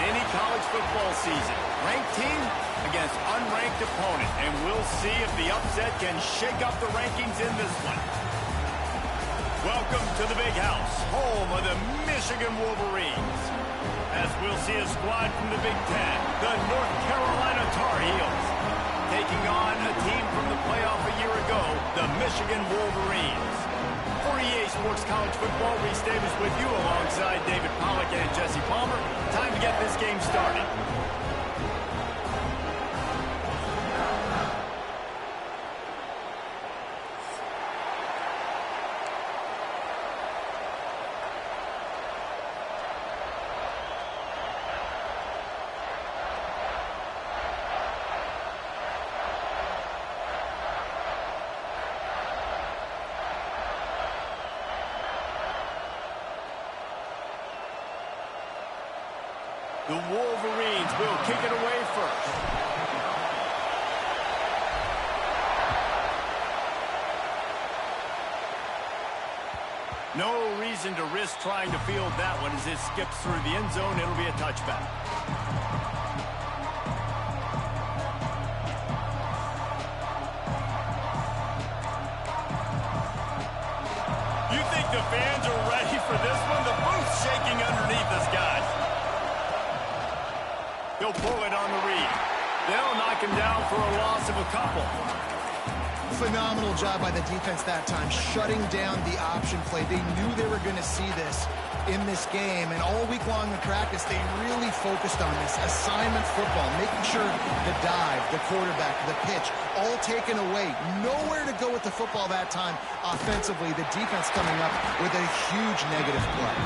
any college football season. Ranked team against unranked opponent, and we'll see if the upset can shake up the rankings in this one. Welcome to the Big House, home of the Michigan Wolverines. As we'll see a squad from the Big Ten, the North Carolina Tar Heels, taking on a team from the playoff a year ago, the Michigan Wolverines. For EA Sports College Football, Reese Davis with you alongside David Pollack and Jesse Palmer. Time to get this game started. The Wolverines will kick it away first. No reason to risk trying to field that one as it skips through the end zone. It'll be a touchback. You think the fans are ready for this one? The booth's shaking underneath us, guys. He'll pull it on the read. They'll knock him down for a loss of a couple. Phenomenal job by the defense that time, shutting down the option play. They knew they were going to see this in this game, and all week long in practice, they really focused on this assignment football, making sure the dive, the quarterback, the pitch, all taken away. Nowhere to go with the football that time offensively. The defense coming up with a huge negative play.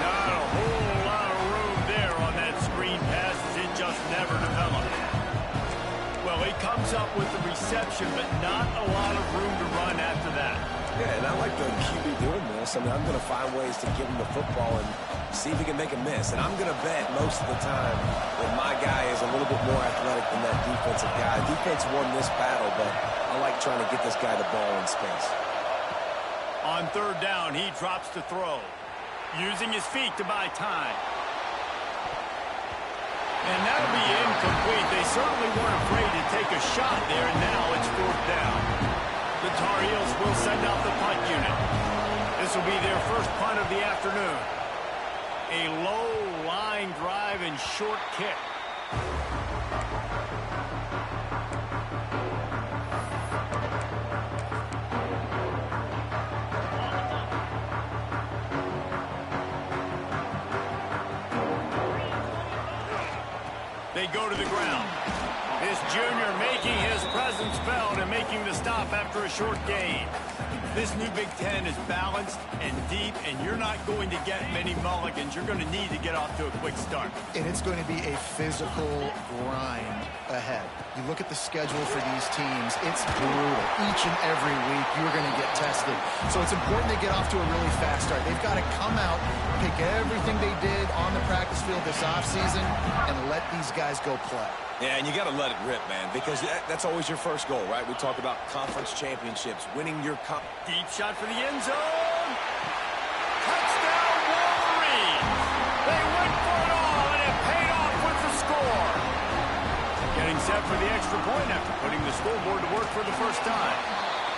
Not a whole lot of room there on that screen pass. Just never developed. Well, he comes up with the reception, but not a lot of room to run after that. Yeah, and I like the QB doing this. I mean, I'm going to find ways to give him the football and see if he can make a miss. And I'm going to bet most of the time that my guy is a little bit more athletic than that defensive guy. Defense won this battle, but I like trying to get this guy the ball in space. On third down, he drops to throw, using his feet to buy time. And that'll be incomplete. They certainly weren't afraid to take a shot there, and now it's fourth down. The Tar Heels will send out the punt unit. This will be their first punt of the afternoon. A low line drive and short kick. They go to the ground. This junior making his presence felt and making the stop after a short gain. This new Big Ten is balanced and deep, and you're not going to get many mulligans. You're going to need to get off to a quick start. And it's going to be a physical grind ahead. You look at the schedule for these teams, it's brutal. Each and every week, you're going to get tested. So it's important they get off to a really fast start. They've got to come out, pick everything they did on the practice field this offseason, and let these guys go play. Yeah, and you got to let it rip, man, because that's always your first goal, right? We talk about conference championships, winning your deep shot for the end zone. Touchdown, Wolverines. They went for it all, and it paid off with the score. Getting set for the extra point after putting the scoreboard to work for the first time.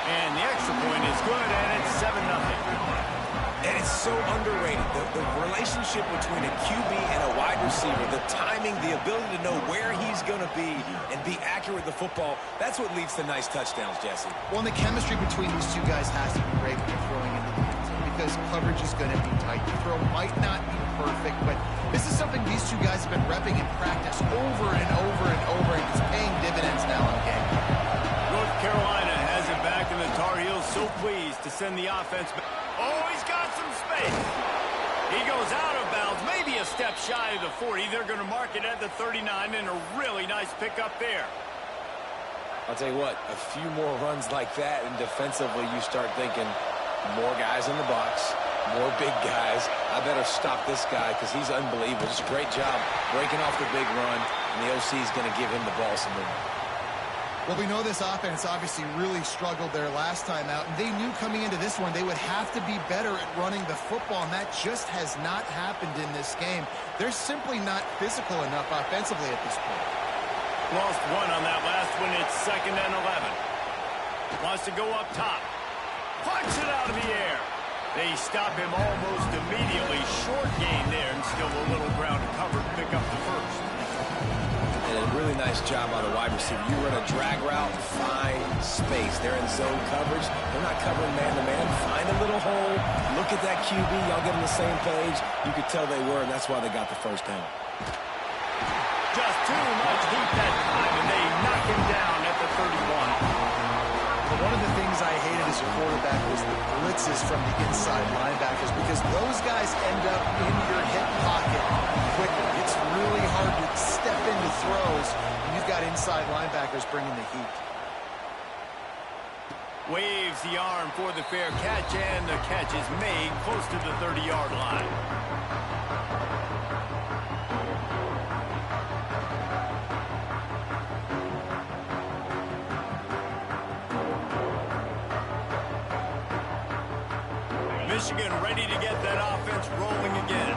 And the extra point is good, and it's 7-0. And it's so underrated. The relationship between a QB and a wide receiver, the timing, the ability to know where he's going to be and be accurate with the football, that's what leads to nice touchdowns, Jesse. Well, and the chemistry between these two guys has to be great when you're throwing into the end zone because coverage is going to be tight. The throw might not be perfect, but this is something these two guys have been repping in practice over and over and over, and it's paying dividends now in the game. North Carolina has it back, and the Tar Heels so pleased to send the offense back. Oh, he's got some space. He goes out of bounds, maybe a step shy of the 40. They're going to mark it at the 39, and a really nice pickup there. I'll tell you what, a few more runs like that, and defensively you start thinking more guys in the box, more big guys. I better stop this guy because he's unbelievable. Just a great job breaking off the big run, and the OC is going to give him the ball some more. Well, we know this offense obviously really struggled there last time out, and they knew coming into this one they would have to be better at running the football, and that just has not happened in this game. They're simply not physical enough offensively at this point. Lost one on that last one. It's 2nd and 11. Wants to go up top. Punch it out of the air. They stop him almost immediately. Short gain there, and still a little ground to cover to pick up the first. And a really nice job on the wide receiver. You run a drag route, find space. They're in zone coverage. They're not covering man-to-man. Find a little hole. Look at that QB. Y'all get on the same page. You could tell they were, and that's why they got the first down. Just too much heat that time, and they knock him down at the 31. But one of the things I hated as a quarterback was the blitzes from the inside linebackers, because those guys end up in your hip pocket quickly. It's really hard to step into throws when you've got inside linebackers bringing the heat. Waves the arm for the fair catch, and the catch is made close to the 30-yard line. Michigan ready to get that offense rolling again.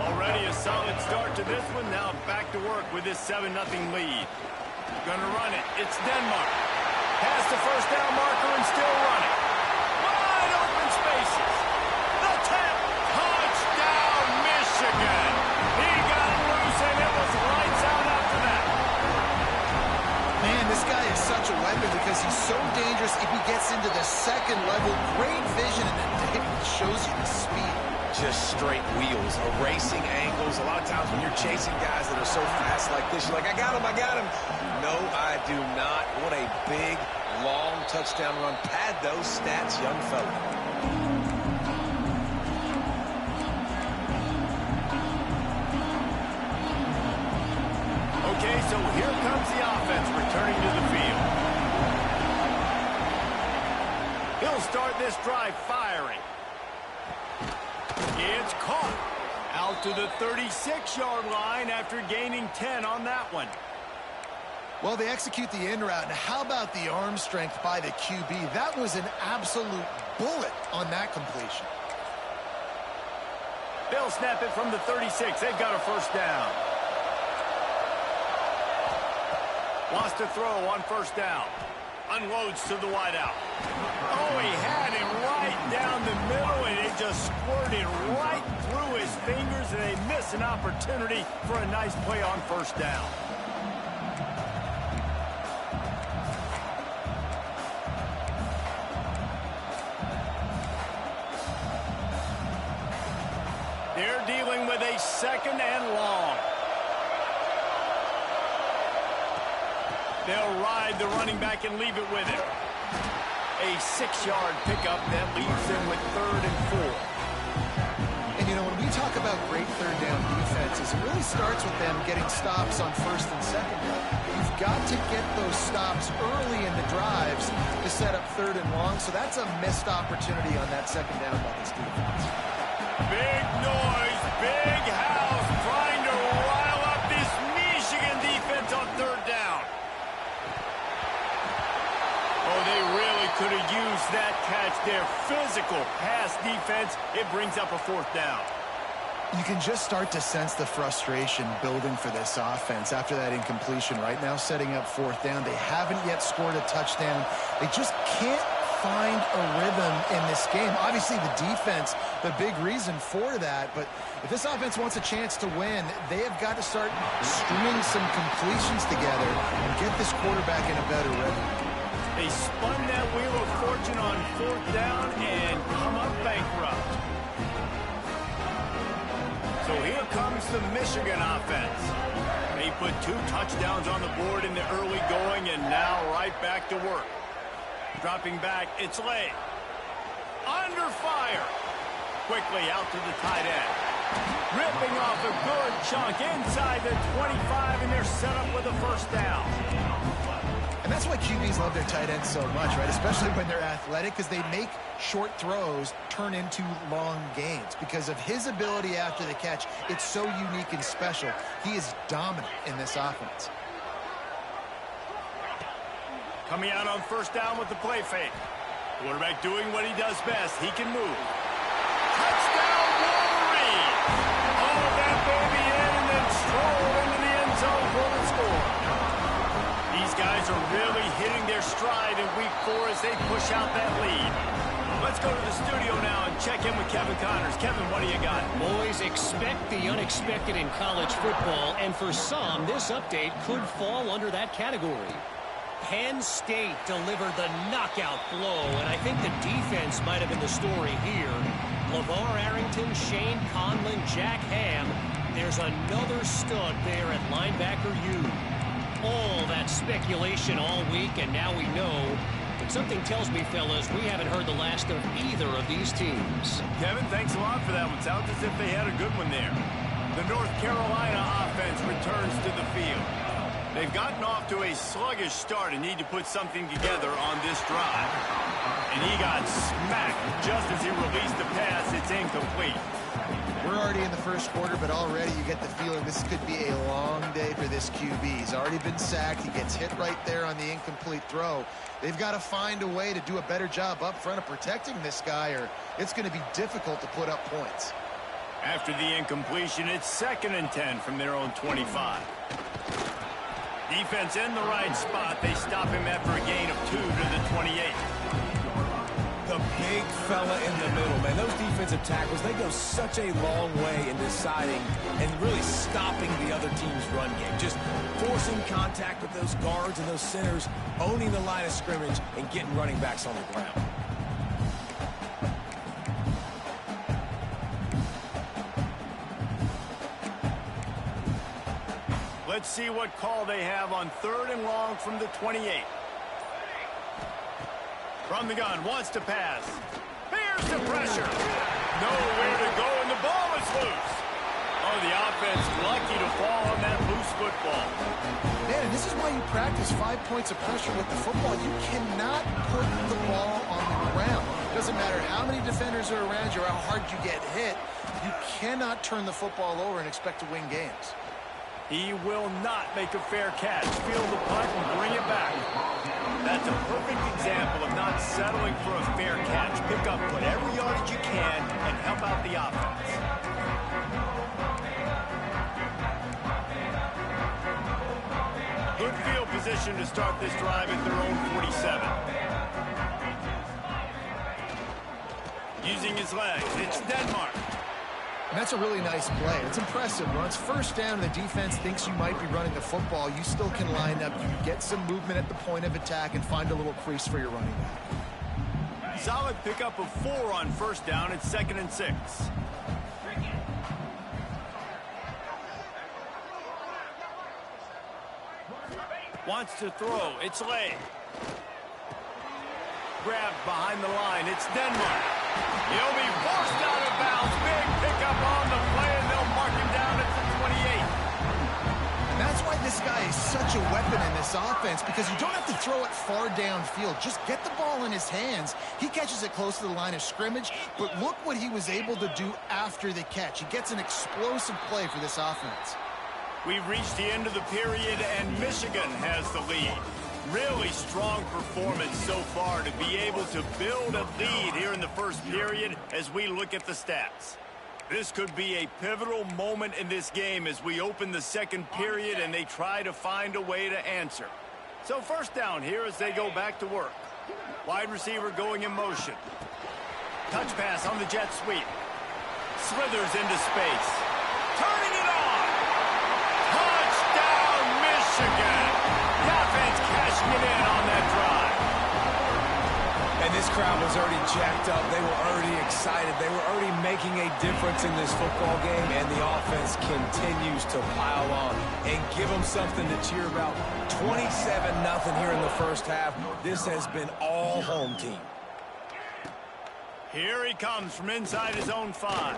Already a solid start to this one. Now back to work with this 7-0 lead. Gonna run it. It's Denmark. Past the first down marker and still running. Wide open spaces. The tap. Touchdown, Michigan. He got loose and it was lights out after that. Man, this guy is such a weapon because he's so dangerous if he gets into the second level. Great vision, and then it shows you the speed. Just straight wheels, erasing angles. A lot of times when you're chasing guys that are so fast like this, you're like, I got him, I got him. No, I do not. What a big, long touchdown run. Pad those stats, young fella. Okay, so here comes the offense returning to the field. He'll start this drive firing. It's caught. Out to the 36-yard line after gaining 10 on that one. Well, they execute the in route, and how about the arm strength by the QB? That was an absolute bullet on that completion. They'll snap it from the 36. They've got a first down. Wants to throw on first down. Unloads to the wideout. Oh, he had him right down the middle, and it just squirted right through his fingers, and they miss an opportunity for a nice play on first down. They're dealing with a 2nd and long. They'll ride the running back and leave it with him. A 6-yard pickup that leaves them with 3rd and 4. And, you know, when we talk about great third down defenses, it really starts with them getting stops on 1st and 2nd down. You've got to get those stops early in the drives to set up 3rd and long, so that's a missed opportunity on that 2nd down by this defense. Big noise, big house, trying to rile up this Michigan defense on 3rd down. Oh, they really could have used that catch there. Physical pass defense. It brings up a 4th down. You can just start to sense the frustration building for this offense after that incompletion. Right now, setting up 4th down. They haven't yet scored a touchdown. They just can't find a rhythm in this game. Obviously, the defense, the big reason for that. But if this offense wants a chance to win, they have got to start stringing some completions together and get this quarterback in a better rhythm. They spun that wheel of fortune on 4th down and come up bankrupt. So here comes the Michigan offense. They put 2 touchdowns on the board in the early going, and now right back to work. Dropping back, it's Lay. Under fire. Quickly out to the tight end. Ripping off a good chunk inside the 25, and they're set up with a first down. And that's why QBs love their tight ends so much, right? Especially when they're athletic, because they make short throws turn into long gains. Because of his ability after the catch, it's so unique and special. He is dominant in this offense. Coming out on first down with the play fake. Quarterback doing what he does best. He can move. Touchdown, Wolverine! Haul that baby in and then stroll into the end zone for the score. These guys are really hitting their stride in week 4 as they push out that lead. Let's go to the studio now and check in with Kevin Connors. Kevin, what do you got? Boys, expect the unexpected in college football, and for some, this update could fall under that category. Penn State delivered the knockout blow, and I think the defense might have been the story here. LeVar Arrington, Shane Conlon, Jack Ham. There's another stud there at linebacker U. All that speculation all week, and now we know. But something tells me, fellas, we haven't heard the last of either of these teams. Kevin, thanks a lot for that one. Sounds as if they had a good one there. The North Carolina offense returns to the field. They've gotten off to a sluggish start and need to put something together on this drive. And he got smacked just as he released the pass. It's incomplete. We're already in the first quarter, but already you get the feeling this could be a long day for this QB. He's already been sacked. He gets hit right there on the incomplete throw. They've got to find a way to do a better job up front of protecting this guy, or it's going to be difficult to put up points. After the incompletion, it's 2nd and 10 from their own 25. Defense in the right spot. They stop him after a gain of 2 to the 28. The big fella in the middle, man. Those defensive tackles, they go such a long way in deciding and really stopping the other team's run game. Just forcing contact with those guards and those centers, owning the line of scrimmage, and getting running backs on the ground. Let's see what call they have on 3rd and long from the 28. From the gun, wants to pass. Here's the pressure. Nowhere to go, and the ball is loose. Oh, the offense lucky to fall on that loose football. Man, and this is why you practice 5 points of pressure with the football. You cannot put the ball on the ground. It doesn't matter how many defenders are around you or how hard you get hit. You cannot turn the football over and expect to win games. He will not make a fair catch. Field the punt and bring it back. That's a perfect example of not settling for a fair catch. Pick up whatever yardage you can and help out the offense. Good field position to start this drive at their own 47. Using his legs, it's Denmark. And that's a really nice play. It's impressive. When it's first down and the defense thinks you might be running the football, you still can line up. You can get some movement at the point of attack and find a little crease for your running back. Solid pickup of 4 on first down. It's 2nd and 6. Wants to throw. It's Lay. Grabbed behind the line. It's Denmark. He'll be forced out of bounds. Big pickup on the play, and they'll mark him down at the 28. And that's why this guy is such a weapon in this offense, because you don't have to throw it far downfield. Just get the ball in his hands. He catches it close to the line of scrimmage, but look what he was able to do after the catch. He gets an explosive play for this offense. We've reached the end of the period, and Michigan has the lead. Really strong performance so far to be able to build a lead here in the first period as we look at the stats. This could be a pivotal moment in this game as we open the second period and they try to find a way to answer. So first down here as they go back to work. Wide receiver going in motion. Touch pass on the jet sweep. Slithers into space. Turning it on. Touchdown, Michigan. The offense cashing it in on that drive. And this crowd was already jacked up. They were already excited. They were already making a difference in this football game, and the offense continues to pile on and give them something to cheer about. 27-0 here in the first half. This has been all home team. Here he comes from inside his own 5.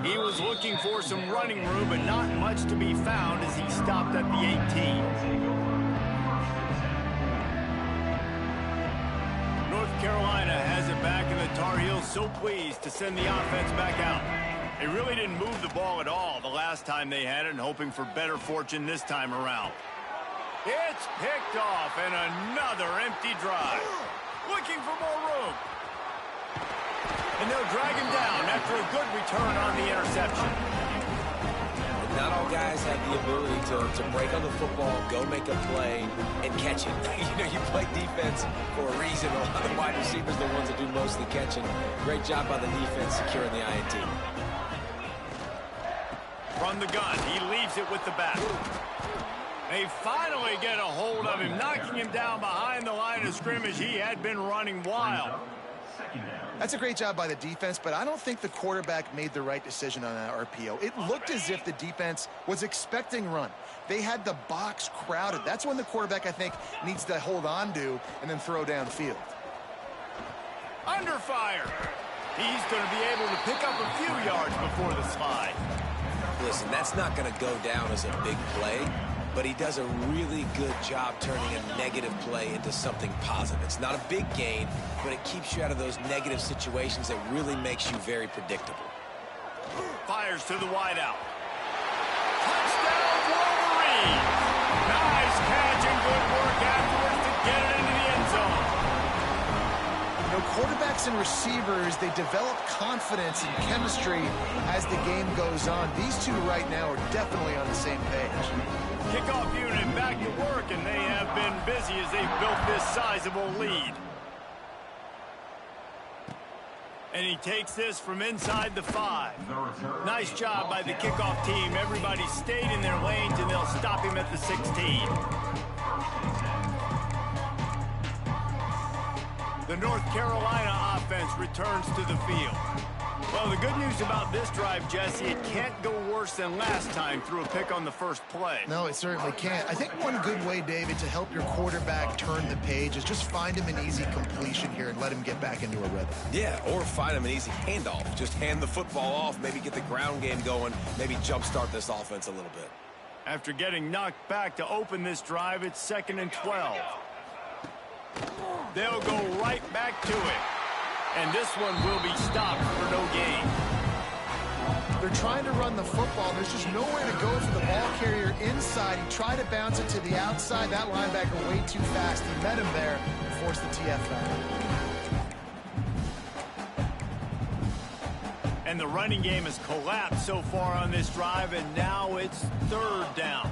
He was looking for some running room, but not much to be found as he stopped at the 18. North Carolina has it back, and the Tar Heels so pleased to send the offense back out. They really didn't move the ball at all the last time they had it, and hoping for better fortune this time around. It's picked off, and another empty drive. Looking for more room. And they'll drag him down after a good return on the interception. Not all guys have the ability to break on the football, go make a play, and catch it. You play defense for a reason. A lot of the wide receivers are the ones that do most of the catching. Great job by the defense securing the INT. From the gun, he leaves it with the back. They finally get a hold of him, knocking him down behind the line of scrimmage. He had been running wild. That's a great job by the defense, but I don't think the quarterback made the right decision on that RPO. It looked as if the defense was expecting run. They had the box crowded. That's when the quarterback, I think, needs to hold on to and then throw downfield. Under fire. He's going to be able to pick up a few yards before the slide. Listen, that's not going to go down as a big play, but he does a really good job turning a negative play into something positive. It's not a big gain, but it keeps you out of those negative situations that really makes you very predictable. Fires to the wideout. Touchdown, Wolverine! Nice catch and good work afterwards to get it into the end zone. Quarterbacks and receivers, they develop confidence and chemistry as the game goes on. These two right now are definitely on the same page. Kickoff unit back to work, and they have been busy as they've built this sizable lead. And he takes this from inside the 5. Nice job by the kickoff team. Everybody stayed in their lanes, and they'll stop him at the 16. The North Carolina offense returns to the field. Well, the good news about this drive, Jesse, it can't go worse than last time through a pick on the first play. No, it certainly can't. I think one good way, David, to help your quarterback turn the page is just find him an easy completion here and let him get back into a rhythm. Yeah, or find him an easy handoff. Just hand the football off, maybe get the ground game going, maybe jumpstart this offense a little bit. After getting knocked back to open this drive, it's 2nd and 12. They'll go right back to it. And this one will be stopped for no gain. They're trying to run the football. There's just nowhere to go for the ball carrier inside. He tried to bounce it to the outside. That linebacker way too fast. He met him there and forced the TF out. And the running game has collapsed so far on this drive, and now it's 3rd down.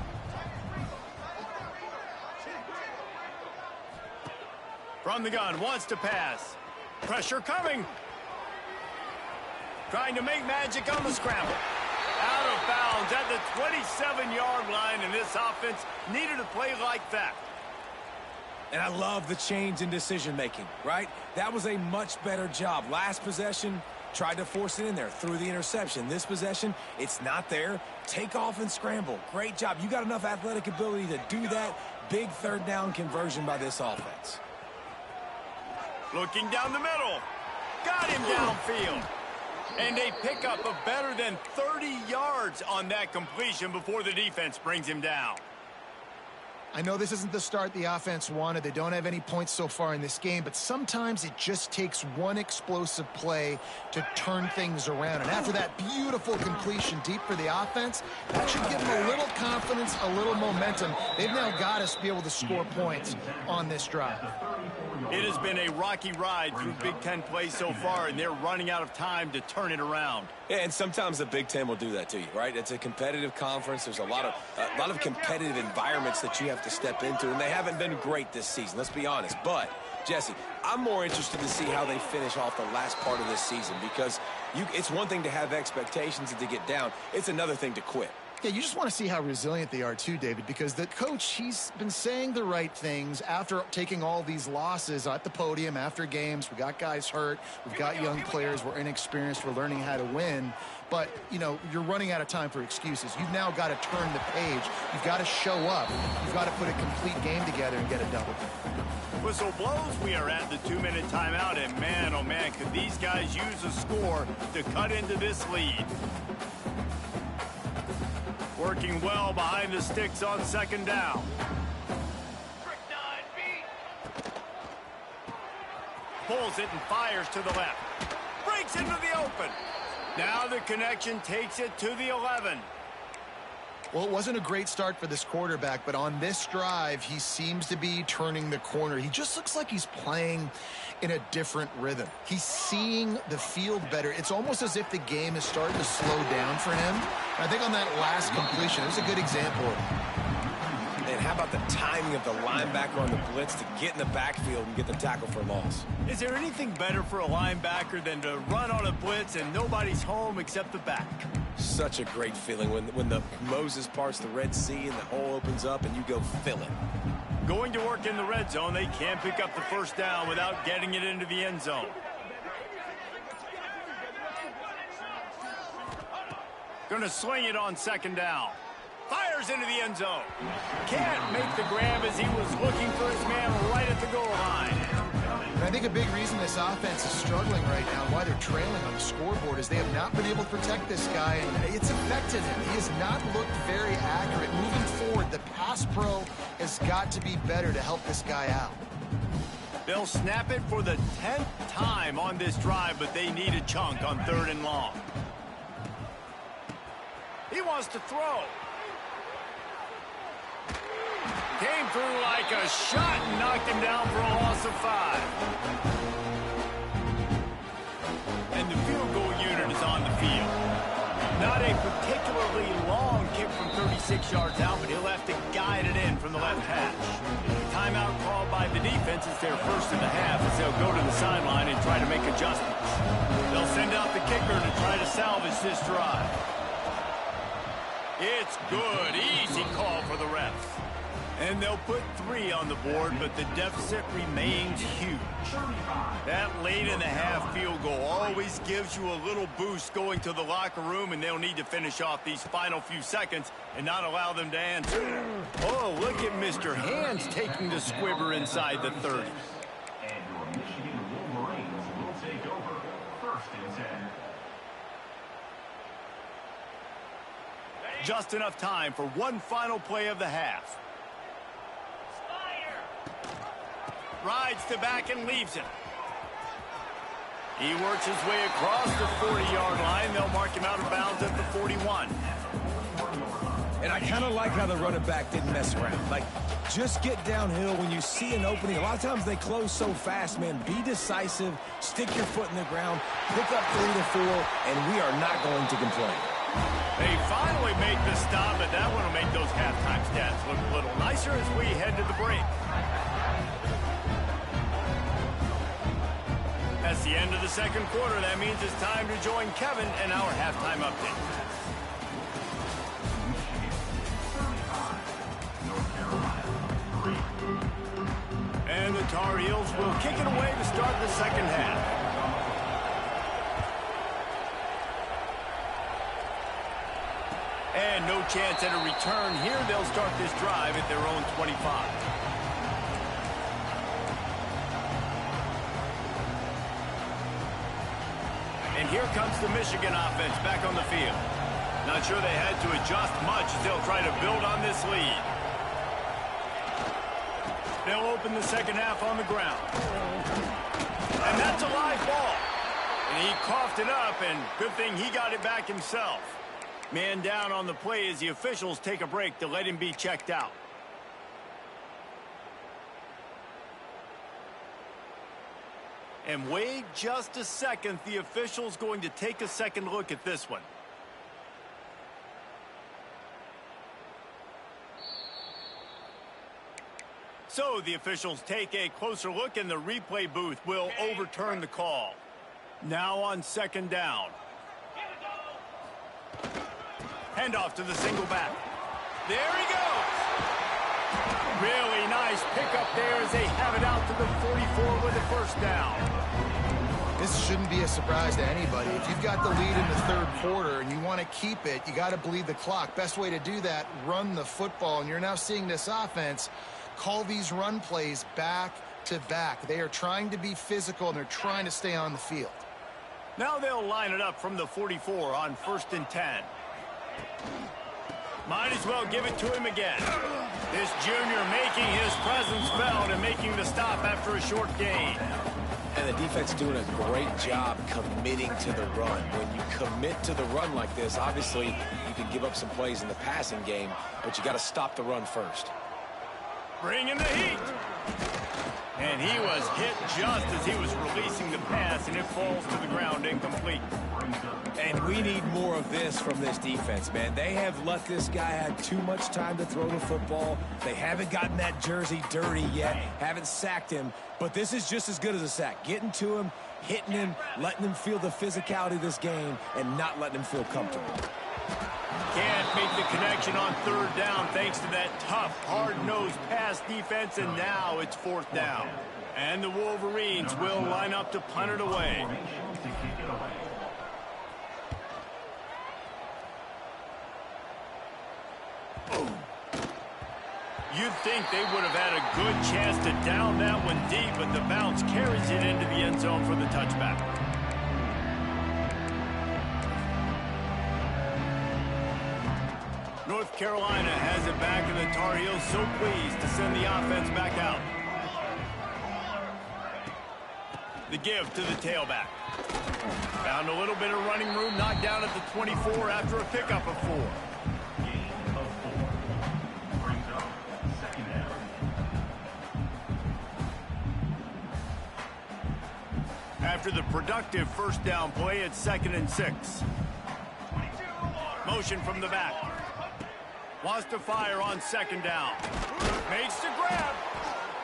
From the gun, wants to pass. Pressure coming. Trying to make magic on the scramble. Out of bounds at the 27-yard line, and this offense needed a play like that. And I love the change in decision-making, right? That was a much better job. Last possession, tried to force it in there, threw the interception. This possession, it's not there. Take off and scramble. Great job. You got enough athletic ability to do that. Big 3rd down conversion by this offense. Looking down the middle. Got him downfield. And a pickup of better than 30 yards on that completion before the defense brings him down. I know this isn't the start the offense wanted. They don't have any points so far in this game, but sometimes it just takes one explosive play to turn things around. And after that beautiful completion deep for the offense, that should give them a little confidence, a little momentum. They've now got us to be able to score points on this drive. It has been a rocky ride through Big Ten play so far, and they're running out of time to turn it around. Yeah, and sometimes the Big Ten will do that to you, right? It's a competitive conference. There's a lot of competitive environments that you have to step into, and they haven't been great this season, let's be honest. But, Jesse, I'm more interested to see how they finish off the last part of this season, because it's one thing to have expectations and to get down. It's another thing to quit. Yeah, you just want to see how resilient they are too, David, because the coach, he's been saying the right things after taking all these losses at the podium after games. We got guys hurt. We've got young players. We're inexperienced. We're learning how to win. But, you know, you're running out of time for excuses. You've now got to turn the page. You've got to show up. You've got to put a complete game together and get a double. Whistle blows. We are at the 2-minute timeout, and man, oh man, could these guys use a score to cut into this lead. Working well behind the sticks on 2nd down. Pulls it and fires to the left. Breaks into the open. Now the connection takes it to the 11. Well, it wasn't a great start for this quarterback, but on this drive, he seems to be turning the corner. He just looks like he's playing in a different rhythm. He's seeing the field better. It's almost as if the game is starting to slow down for him. I think on that last completion, it was a good example. And how about the timing of the linebacker on the blitz to get in the backfield and get the tackle for a loss? Is there anything better for a linebacker than to run on a blitz and nobody's home except the back? Such a great feeling when the Moses parts the Red Sea and the hole opens up and you go fill it. Going to work in the red zone, they can't pick up the first down without getting it into the end zone. Gonna sling it on second down. Fires into the end zone. Can't make the grab as he was looking for his man right at the goal line. And I think a big reason this offense is struggling right now, why they're trailing on the scoreboard, is they have not been able to protect this guy, and it's affected him. He has not looked very accurate. Moving forward, the pass pro has got to be better to help this guy out. They'll snap it for the 10th time on this drive, but they need a chunk on 3rd and long. He wants to throw. Came through like a shot and knocked him down for a loss of 5. And the field goal unit is on the field. Not a particularly long kick from 36 yards out, but he'll have to guide it in from the left hash. Timeout called by the defense is their first in the half as they'll go to the sideline and try to make adjustments. They'll send out the kicker to try to salvage this drive. It's good. Easy call for the refs. And they'll put 3 on the board, but the deficit remains huge. That late in the half field goal always gives you a little boost going to the locker room, and they'll need to finish off these final few seconds and not allow them to answer. Oh, look at Mr. Hands taking the squibber inside the 30. And your Michigan Wolverines will take over 1st and 10. Just enough time for one final play of the half. Rides to back and leaves him. He works his way across the 40-yard line. They'll mark him out of bounds at the 41. And I kind of like how the running back didn't mess around. Like, just get downhill when you see an opening. A lot of times they close so fast, man. Be decisive, stick your foot in the ground, pick up 3 to 4, and we are not going to complain. They finally make the stop, but that one will make those halftime stats look a little nicer as we head to the break. That's the end of the second quarter. That means it's time to join Kevin and our halftime update. And the Tar Heels will kick it away to start the second half. And no chance at a return here. They'll start this drive at their own 25. And here comes the Michigan offense back on the field. Not sure they had to adjust much as they'll try to build on this lead. They'll open the second half on the ground. And that's a live ball. And he coughed it up, and good thing he got it back himself. Man down on the play as the officials take a break to let him be checked out. And wait just a second. The official's going to take a second look at this one. So the officials take a closer look, and the replay booth will overturn the call. Now on second down. Handoff to the single back. There he goes. Really nice pickup there as they have it out to the 44 with the first down. This shouldn't be a surprise to anybody. If you've got the lead in the third quarter and you want to keep it, you got to bleed the clock. Best way to do that, run the football. And you're now seeing this offense call these run plays back to back. They are trying to be physical, and they're trying to stay on the field. Now they'll line it up from the 44 on 1st and 10. Might as well give it to him again. This junior making his presence felt and making the stop after a short gain. And the defense doing a great job committing to the run. When you commit to the run like this, obviously you can give up some plays in the passing game, but you got to stop the run first. Bringing the heat. And he was hit just as he was releasing the pass, and it falls to the ground incomplete. And we need more of this from this defense, man. They have let this guy have too much time to throw the football. They haven't gotten that jersey dirty yet, haven't sacked him, but this is just as good as a sack. Getting to him, hitting him, letting him feel the physicality of this game, and not letting him feel comfortable. Can't make the connection on third down thanks to that tough, hard-nosed pass defense, and now it's fourth down. And the Wolverines will line up to punt it away. You'd think they would have had a good chance to down that one deep, but the bounce carries it into the end zone for the touchback. North Carolina has it back, and the Tar Heels so pleased to send the offense back out. The give to the tailback. Found a little bit of running room, knocked down at the 24 after a pickup of 4. After the productive first down play, it's 2nd and 6. Motion from the back. Wants to fire on 2nd down. Makes the grab.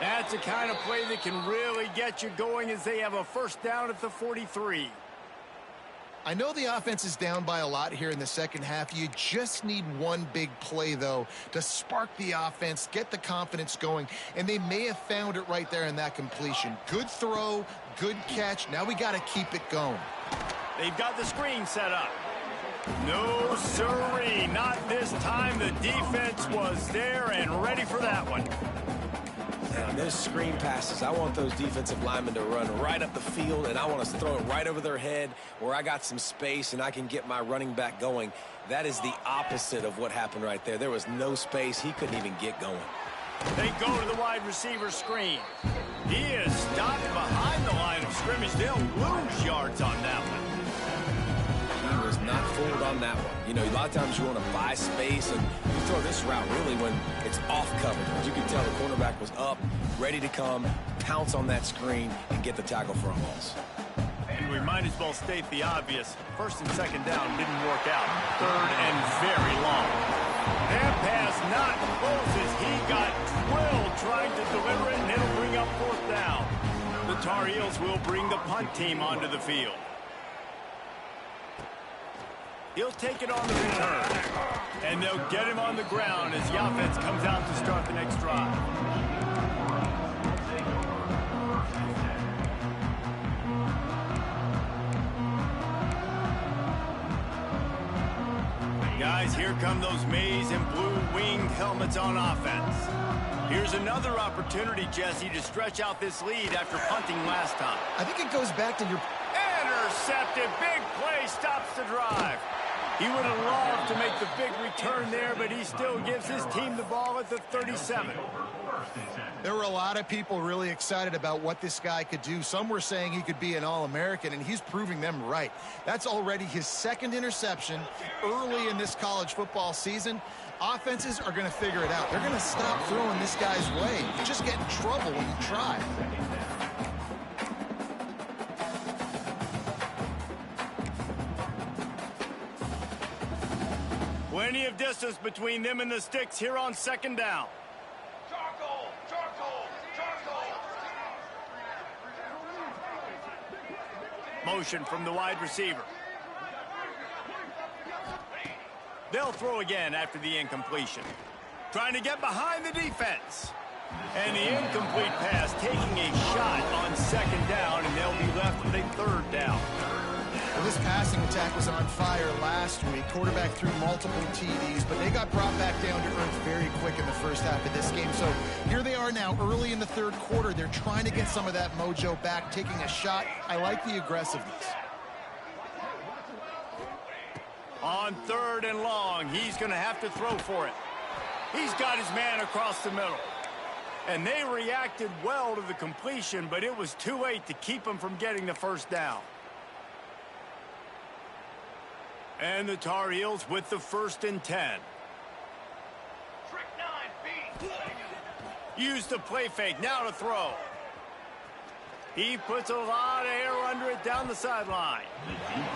That's the kind of play that can really get you going as they have a first down at the 43. I know the offense is down by a lot here in the second half. You just need one big play, though, to spark the offense, get the confidence going, and they may have found it right there in that completion. Good throw, good catch. Now we got to keep it going. They've got the screen set up. No, sirree, not this time. The defense was there and ready for that one. And those screen passes, I want those defensive linemen to run right up the field, and I want to throw it right over their head where I got some space and I can get my running back going. That is the opposite of what happened right there. There was no space. He couldn't even get going. They go to the wide receiver screen. He is stopped behind the line of scrimmage. They'll lose yards on that one. He was not fooled on that one. You know, a lot of times you want to buy space, and you throw this route really when it's off coverage. As you can tell, the cornerback was up, ready to come, pounce on that screen, and get the tackle for a loss. And we might as well state the obvious. First and second down didn't work out. Third and very long. That pass not close as he got drilled trying to deliver it, and it'll bring up fourth down. The Tar Heels will bring the punt team onto the field. He'll take it on the return. And they'll get him on the ground as the offense comes out to start the next drive. Guys, here come those maize and blue winged helmets on offense. Here's another opportunity, Jesse, to stretch out this lead after punting last time. I think it goes back to your... Intercepted. Big play stops the drive. He would have loved to make the big return there, but he still gives his team the ball at the 37. There were a lot of people really excited about what this guy could do. Some were saying he could be an All-American, and he's proving them right. That's already his second interception early in this college football season. Offenses are going to figure it out. They're going to stop throwing this guy's way. You just get in trouble when you try. Plenty of distance between them and the sticks here on second down. Motion from the wide receiver. They'll throw again after the incompletion. Trying to get behind the defense. And the incomplete pass taking a shot on second down, and they'll be left with a third down. Well, this passing attack was on fire last week. Quarterback threw multiple TDs, but they got brought back down to earth very quick in the first half of this game. So here they are now early in the third quarter. They're trying to get some of that mojo back, taking a shot. I like the aggressiveness. On third and long, he's going to have to throw for it. He's got his man across the middle. And they reacted well to the completion, but it was too late to keep them from getting the first down. And the Tar Heels with the 1st and 10. Use the play fake, now to throw. He puts a lot of air under it down the sideline.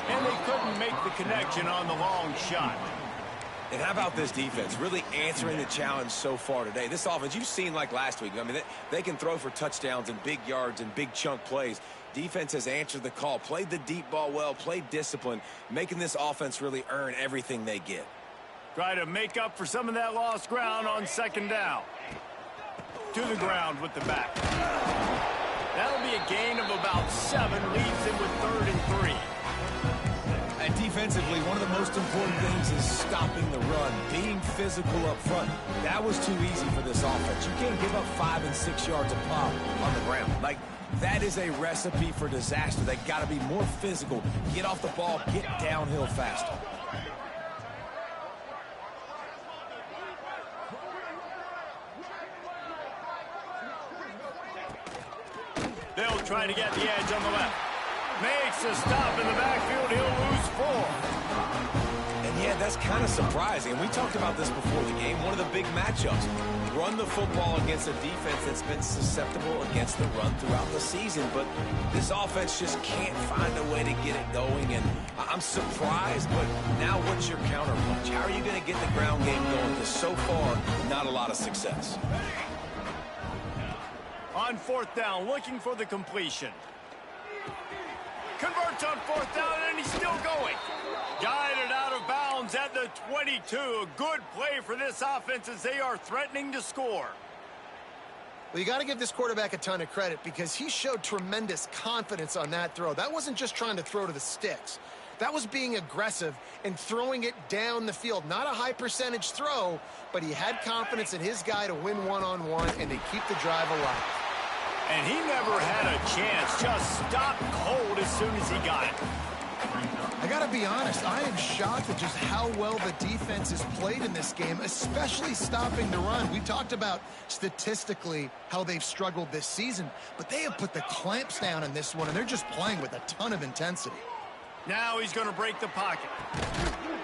And they couldn't make the connection on the long shot. And how about this defense really answering the challenge so far today? This offense, you've seen like last week. I mean, they can throw for touchdowns and big yards and big chunk plays. Defense has answered the call, played the deep ball well, played discipline, making this offense really earn everything they get. Try to make up for some of that lost ground on 2nd down. To the ground with the back. That'll be a gain of about 7, leaves him with 3rd and 3. And defensively, one of the most important things is stopping the run, being physical up front. That was too easy for this offense. You can't give up 5 and 6 yards a pop on the ground. Like, that is a recipe for disaster. They got to be more physical, get off the ball, get downhill faster. They'll try to get the edge on the left. Makes a stop in the backfield. He'll lose 4. And yeah, that's kind of surprising. We talked about this before the game. One of the big matchups. Run the football against a defense that's been susceptible against the run throughout the season. But this offense just can't find a way to get it going. And I'm surprised, but now what's your counterpunch? How are you going to get the ground game going? Because so far, not a lot of success. On 4th down, looking for the completion. Converts on 4th down, and he's still going. Guided out of bounds at the 22. A good play for this offense as they are threatening to score. Well, you got to give this quarterback a ton of credit because he showed tremendous confidence on that throw. That wasn't just trying to throw to the sticks. That was being aggressive and throwing it down the field. Not a high percentage throw, but he had confidence in his guy to win one-on-one and to keep the drive alive. And he never had a chance. Just stopped cold as soon as he got it. I got to be honest, I am shocked at just how well the defense has played in this game, especially stopping the run. We talked about statistically how they've struggled this season, but they have put the clamps down in this one, and they're just playing with a ton of intensity. Now he's going to break the pocket.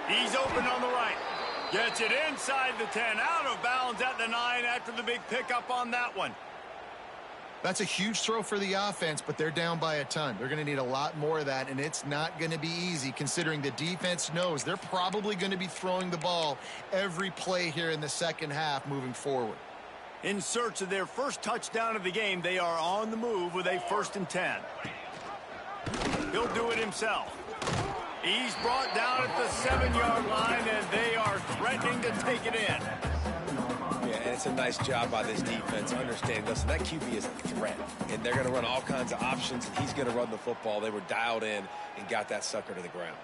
He's open on the right. Gets it inside the 10, out of bounds at the 9 after the big pickup on that one. That's a huge throw for the offense, but they're down by a ton. They're going to need a lot more of that, and it's not going to be easy considering the defense knows they're probably going to be throwing the ball every play here in the 2nd half moving forward. In search of their first touchdown of the game, they are on the move with a 1st and 10. He'll do it himself. He's brought down at the 7-yard line, and they are threatening to take it in. Yeah, and it's a nice job by this defense understanding, listen, that QB is a threat, and they're going to run all kinds of options, and he's going to run the football. They were dialed in and got that sucker to the ground.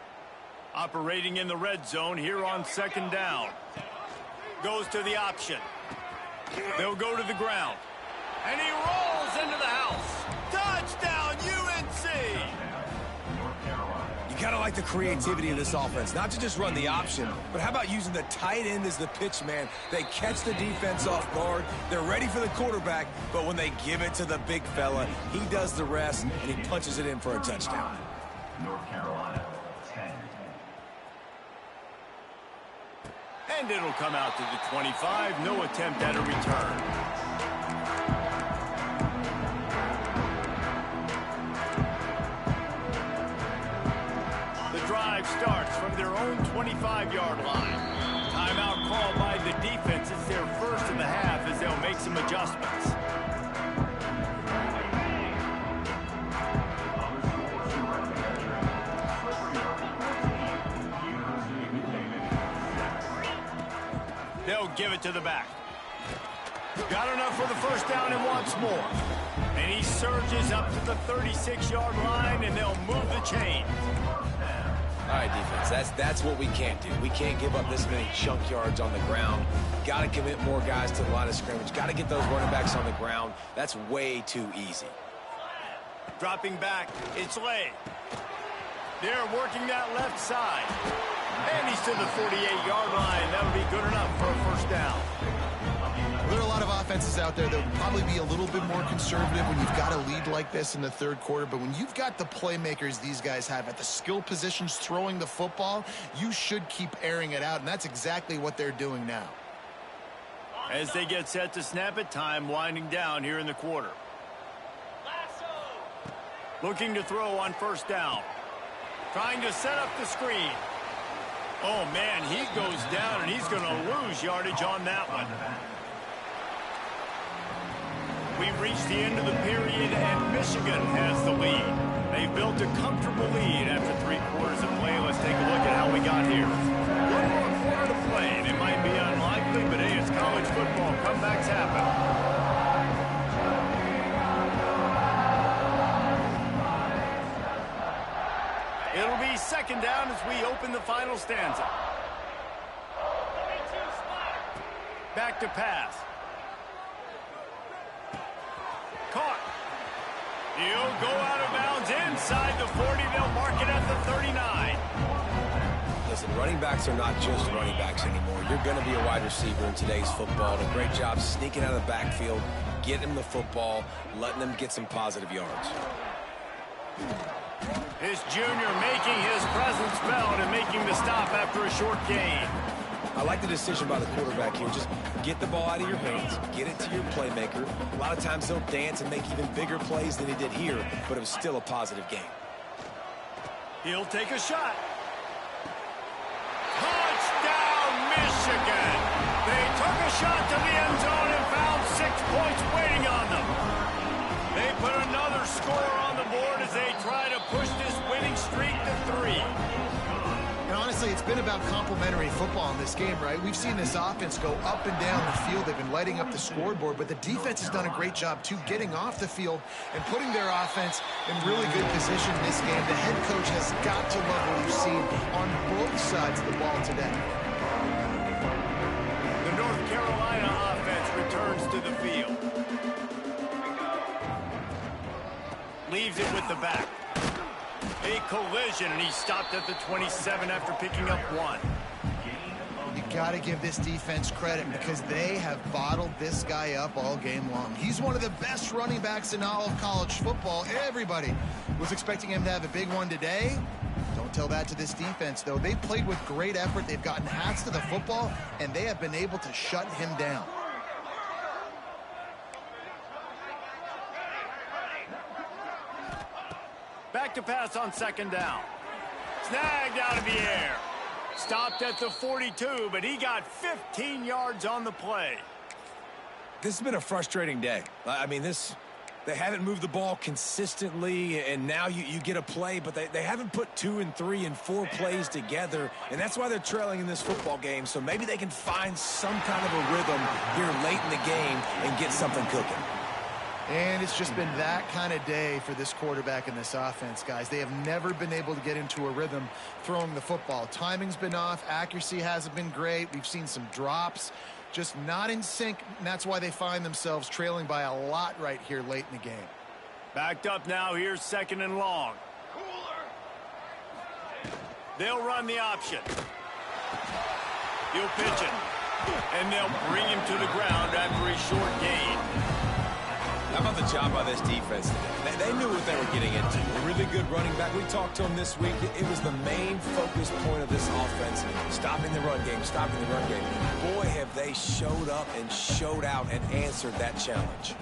Operating in the red zone here on 2nd down. Goes to the option. They'll go to the ground. And he rolls into the house. Touchdown, UNC! You got to like the creativity of this offense, not to just run the option, but how about using the tight end as the pitch man? They catch the defense off guard. They're ready for the quarterback, but when they give it to the big fella, he does the rest, and he punches it in for a touchdown. North Carolina, 10. And it'll come out to the 25. No attempt at a return. Drive starts from their own 25-yard line. Timeout called by the defense. It's their first in the half as they'll make some adjustments. They'll give it to the back. Got enough for the first down and wants more. And he surges up to the 36-yard line, and they'll move the chain. All right, defense, that's what we can't do. We can't give up this many chunk yards on the ground. Got to commit more guys to the line of scrimmage. Got to get those running backs on the ground. That's way too easy. Dropping back, it's Lay. They're working that left side. And he's to the 48-yard line. That'll be good enough for a first down. Well, there are a lot of offenses out there that would probably be a little bit more conservative when you've got a lead like this in the third quarter. But when you've got the playmakers these guys have at the skill positions throwing the football, you should keep airing it out. And that's exactly what they're doing now. As they get set to snap it, time winding down here in the quarter. Looking to throw on first down. Trying to set up the screen. Oh, man, he goes down, and he's going to lose yardage on that one. We've reached the end of the period, and Michigan has the lead. They've built a comfortable lead after 3 quarters of play. Let's take a look at how we got here. 1 more quarter to play, and it might be unlikely, but hey, it's college football. Comebacks happen. It'll be second down as we open the final stanza. Back to pass. Caught. He'll go out of bounds inside the 40. They'll mark it at the 39. Listen, running backs are not just running backs anymore. You're going to be a wide receiver in today's football. And a great job sneaking out of the backfield, getting them the football, letting them get some positive yards. His junior making his presence felt and making the stop after a short gain. I like the decision by the quarterback here. Just get the ball out of your hands, get it to your playmaker. A lot of times they'll dance and make even bigger plays than he did here, but it was still a positive game. He'll take a shot. Touchdown, Michigan! They took a shot to the end zone and found 6 points waiting on them. They put another score on the board as they try to push this winning streak to 3. And honestly, it's been about complementary football in this game, right? We've seen this offense go up and down the field. They've been lighting up the scoreboard, but the defense has done a great job, too, getting off the field and putting their offense in really good position in this game. The head coach has got to love what we've seen on both sides of the ball today. The North Carolina offense returns to the field. Leaves it with the back. A collision, and he stopped at the 27 after picking up 1. You got to give this defense credit because they have bottled this guy up all game long. He's one of the best running backs in all of college football. Everybody was expecting him to have a big one today. Don't tell that to this defense, though. They played with great effort. They've gotten hats to the football, and they have been able to shut him down. Back to pass on second down. Snagged out of the air. Stopped at the 42, but he got 15 yards on the play. This has been a frustrating day. I mean, they haven't moved the ball consistently, and now you get a play, but they haven't put 2 and 3 and 4 plays together, and that's why they're trailing in this football game. So maybe they can find some kind of a rhythm here late in the game and get something cooking. And it's just been that kind of day for this quarterback and this offense, guys. They have never been able to get into a rhythm throwing the football. Timing's been off. Accuracy hasn't been great. We've seen some drops. Just not in sync, and that's why they find themselves trailing by a lot right here late in the game. Backed up now. Here's second and long. They'll run the option. He'll pitch it. And they'll bring him to the ground after a short gain. How about the job by this defense today? They knew what they were getting into. A really good running back. We talked to him this week. It was the main focus point of this offense. Stopping the run game, stopping the run game. Boy, have they showed up and showed out and answered that challenge.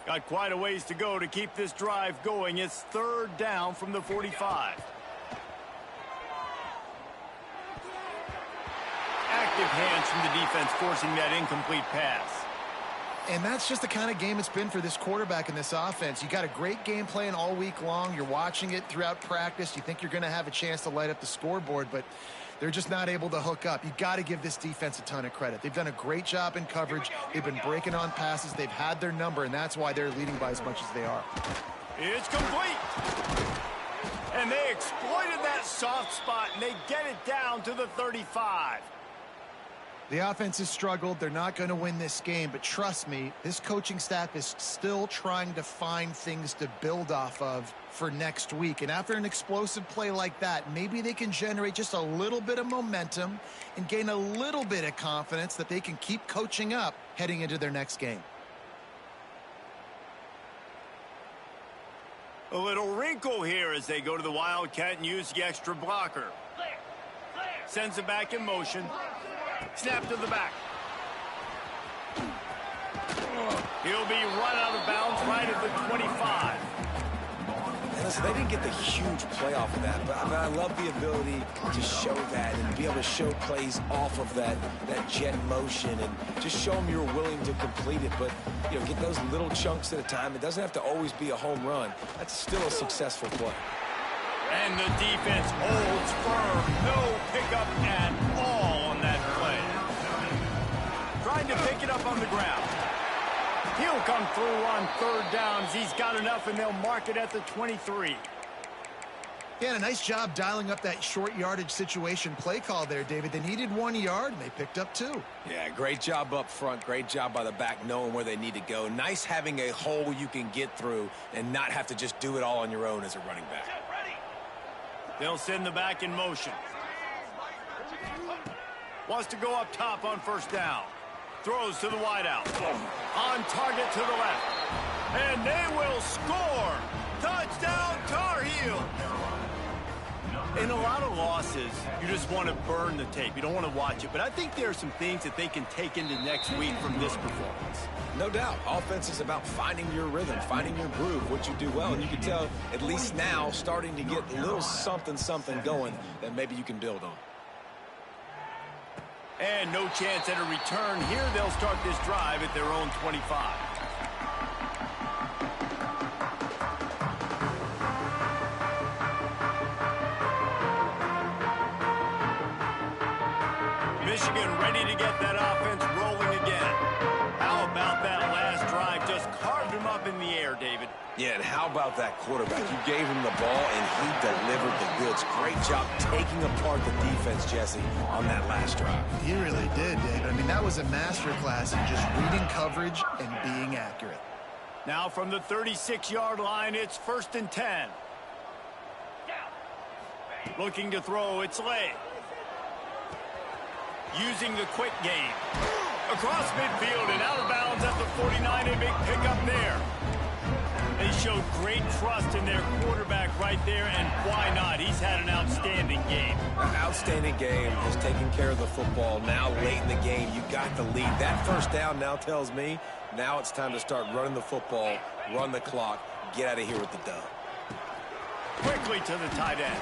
Got quite a ways to go to keep this drive going. It's third down from the 45. Active hands from the defense forcing that incomplete pass. And that's just the kind of game it's been for this quarterback and this offense. You got a great game plan all week long. You're watching it throughout practice. You think you're going to have a chance to light up the scoreboard, but they're just not able to hook up. You got to give this defense a ton of credit. They've done a great job in coverage. They've been breaking on passes. They've had their number, and that's why they're leading by as much as they are. It's complete. And they exploited that soft spot, and they get it down to the 35. The offense has struggled. They're not going to win this game, but trust me, this coaching staff is still trying to find things to build off of for next week. And after an explosive play like that, maybe they can generate just a little bit of momentum and gain a little bit of confidence that they can keep coaching up heading into their next game. A little wrinkle here as they go to the Wildcat and use the extra blocker. Sends it back in motion. Snap to the back. He'll be run out of bounds right at the 25. Listen, they didn't get the huge play off of that, but I love the ability to show that and be able to show plays off of that jet motion and just show them you're willing to complete it. But, you know, get those little chunks at a time. It doesn't have to always be a home run. That's still a successful play. And the defense holds firm. No pickup at all on that play. Trying to pick it up on the ground. He'll come through on third downs. He's got enough, and they'll mark it at the 23. Yeah, and a nice job dialing up that short yardage situation play call there, David. They needed 1 yard, and they picked up 2. Yeah, great job up front. Great job by the back knowing where they need to go. Nice having a hole you can get through and not have to just do it all on your own as a running back. They'll send the back in motion. Wants to go up top on first down. Throws to the wideout. On target to the left. And they will score. Touchdown, Tar Heels. In a lot of losses, you just want to burn the tape. You don't want to watch it. But I think there are some things that they can take into next week from this performance. No doubt. Offense is about finding your rhythm, finding your groove, what you do well. And you can tell, at least now, starting to get a little something going that maybe you can build on. And no chance at a return here. They'll start this drive at their own 25. Michigan ready to get that offense rolling again. How about that last drive? Just carved him up in the air, David. Yeah, and how about that quarterback? You gave him the ball, and he delivered the goods. Great job taking apart the defense, Jesse, on that last drive. He really did, David. I mean, that was a masterclass in just reading coverage and being accurate. Now from the 36-yard line, it's 1st and 10. Looking to throw, it's Lay. Using the quick game. Across midfield and out of bounds at the 49, a big pickup there. They showed great trust in their quarterback right there, and why not? He's had an outstanding game. An outstanding game, has taken care of the football. Now late in the game, you got the lead. That first down now tells me now it's time to start running the football, run the clock, get out of here with the dub. Quickly to the tight end.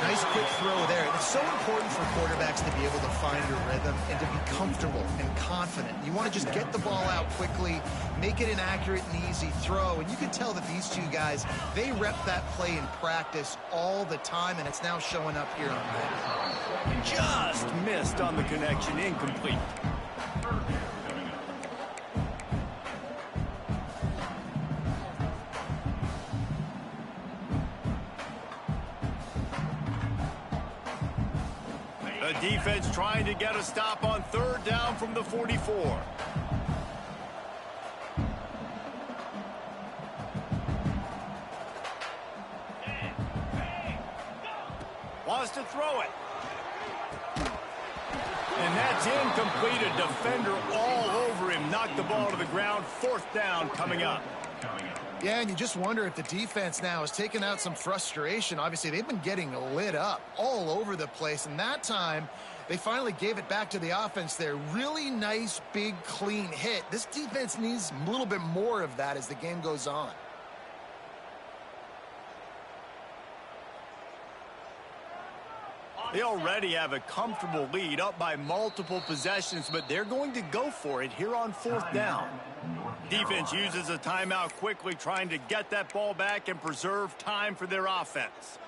Nice quick throw there. It's so important for quarterbacks to be able to find your rhythm and to be comfortable and confident. You want to just get the ball out quickly, make it an accurate and easy throw. And you can tell that these two guys, they rep that play in practice all the time, and it's now showing up here on Monday. Just missed on the connection, incomplete. The defense trying to get a stop on third down from the 44. Wants to throw it. And that's incomplete. A defender all over him. Knocked the ball to the ground. 4th down coming up. Yeah, and you just wonder if the defense now has taken out some frustration. Obviously, they've been getting lit up all over the place, and that time they finally gave it back to the offense there. Really nice, big, clean hit. This defense needs a little bit more of that as the game goes on. They already have a comfortable lead, up by multiple possessions, but they're going to go for it here on 4th down. Defense uses a timeout quickly, trying to get that ball back and preserve time for their offense.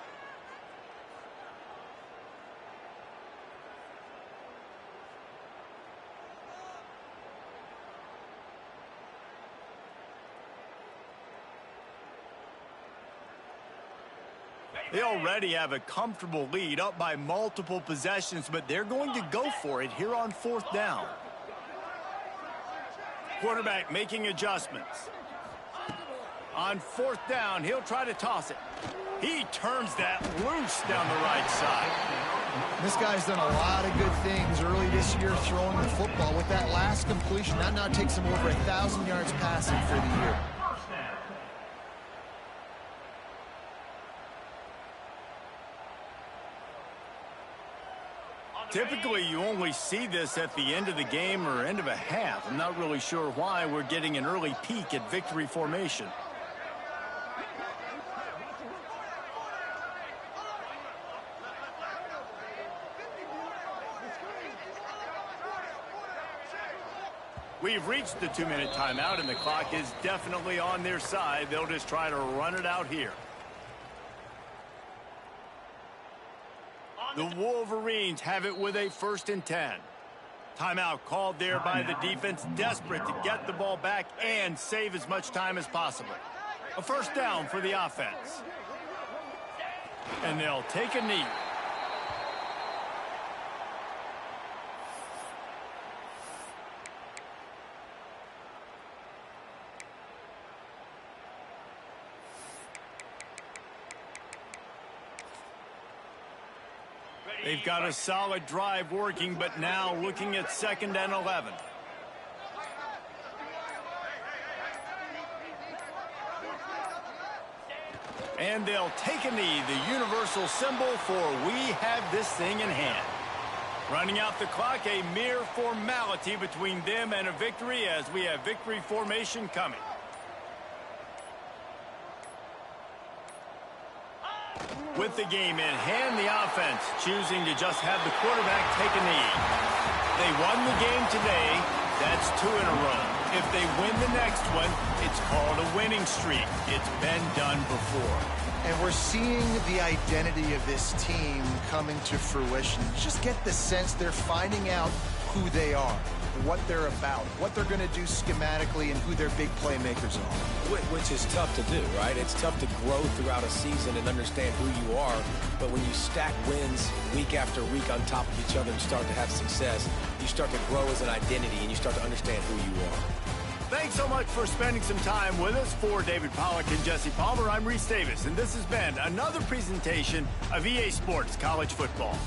They already have a comfortable lead, up by multiple possessions, but they're going to go for it here on 4th down. Quarterback making adjustments. On 4th down, he'll try to toss it. He turns that loose down the right side. This guy's done a lot of good things early this year throwing the football. With that last completion, that now takes him over 1,000 yards passing for the year. Typically, you only see this at the end of the game or end of a half. I'm not really sure why we're getting an early peek at victory formation. We've reached the 2-minute timeout, and the clock is definitely on their side. They'll just try to run it out here. The Wolverines have it with a 1st and 10. Timeout called there by the defense, desperate to get the ball back and save as much time as possible. A 1st down for the offense. And they'll take a knee. They've got a solid drive working, but now looking at 2nd and 11. And they'll take a knee, the universal symbol for we have this thing in hand. Running out the clock, a mere formality between them and a victory as we have victory formation coming. With the game in hand, the offense choosing to just have the quarterback take a knee. They won the game today. That's 2 in a row. If they win the next one, it's called a winning streak. It's been done before. And we're seeing the identity of this team coming to fruition. You just get the sense they're finding out who they are, what they're about, what they're going to do schematically, and who their big playmakers are. Which is tough to do, right? It's tough to grow throughout a season and understand who you are. But when you stack wins week after week on top of each other and start to have success, you start to grow as an identity and you start to understand who you are. Thanks so much for spending some time with us. For David Pollack and Jesse Palmer, I'm Reese Davis, and this has been another presentation of EA Sports College Football.